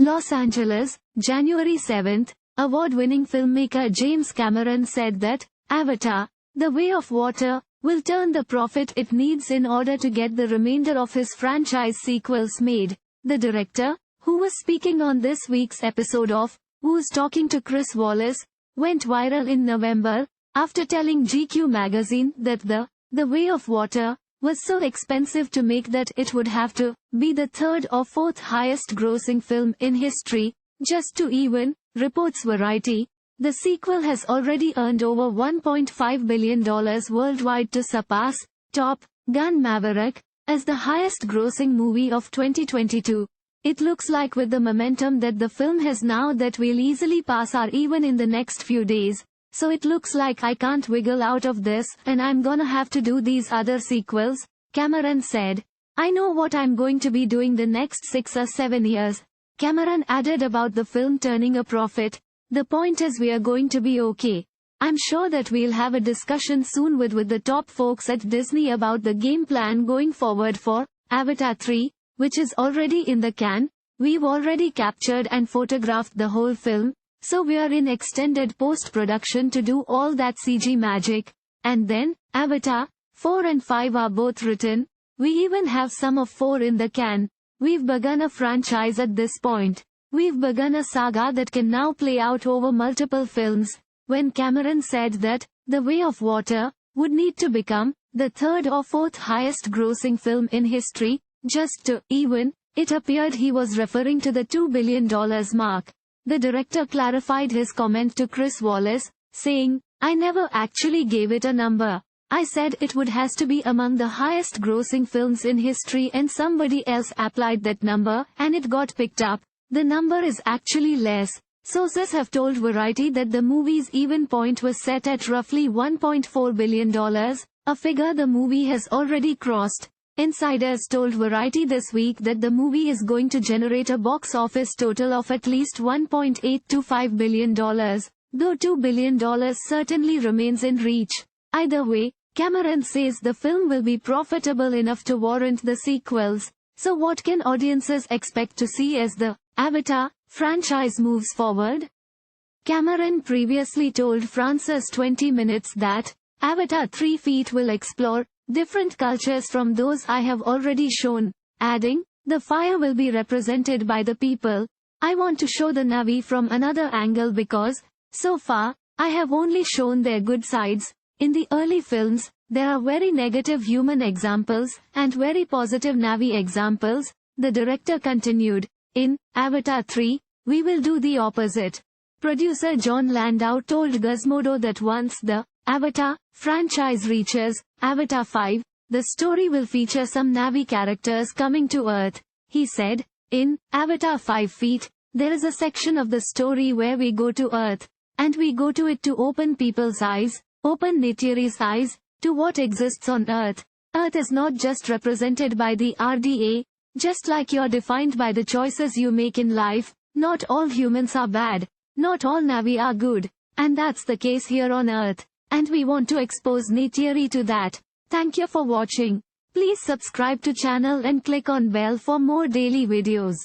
Los Angeles, January 7, award-winning filmmaker James Cameron said that Avatar, The Way of Water, will turn the profit it needs in order to get the remainder of his franchise sequels made. The director, who was speaking on this week's episode of Who's Talking to Chris Wallace, went viral in November after telling GQ magazine that The Way of Water was so expensive to make that it would have to be the third or fourth highest grossing film in history, just to even, reports Variety. The sequel has already earned over $1.5 billion worldwide to surpass Top Gun Maverick as the highest grossing movie of 2022. It looks like with the momentum that the film has now that we'll easily pass our even in the next few days. So it looks like I can't wiggle out of this and I'm gonna have to do these other sequels, Cameron said. I know what I'm going to be doing the next 6 or 7 years. Cameron added about the film turning a profit. The point is we are going to be okay. I'm sure that we'll have a discussion soon with the top folks at Disney about the game plan going forward for Avatar 3, which is already in the can. We've already captured and photographed the whole film. So we are in extended post-production to do all that CG magic. And then, Avatar 4 and 5 are both written. We even have some of 4 in the can. We've begun a franchise at this point. We've begun a saga that can now play out over multiple films. When Cameron said that The Way of Water would need to become the third or fourth highest grossing film in history, just to even, it appeared he was referring to the $2 billion mark. The director clarified his comment to Chris Wallace, saying, I never actually gave it a number. I said it would has to be among the highest grossing films in history and somebody else applied that number and it got picked up. The number is actually less. Sources have told Variety that the movie's even point was set at roughly $1.4 billion, a figure the movie has already crossed. Insiders told Variety this week that the movie is going to generate a box office total of at least $1.825 billion, though $2 billion certainly remains in reach. Either way, Cameron says the film will be profitable enough to warrant the sequels. So what can audiences expect to see as the Avatar franchise moves forward? Cameron previously told France's 20 Minutes that Avatar 3 feet will explore different cultures from those I have already shown, adding, the fire will be represented by the people. I want to show the Na'vi from another angle because, so far, I have only shown their good sides. In the early films, there are very negative human examples and very positive Na'vi examples, the director continued. In Avatar 3, we will do the opposite. Producer John Landau told Gizmodo that once the Avatar franchise reaches Avatar 5, the story will feature some Na'vi characters coming to Earth. He said, in Avatar 5 feet, there is a section of the story where we go to Earth, and we go to it to open people's eyes, open Neytiri's eyes, to what exists on Earth. Earth is not just represented by the RDA, just like you're defined by the choices you make in life. Not all humans are bad, not all Na'vi are good, and that's the case here on Earth. And we want to expose Neytiri to that. Thank you for watching. Please subscribe to channel and click on bell for more daily videos.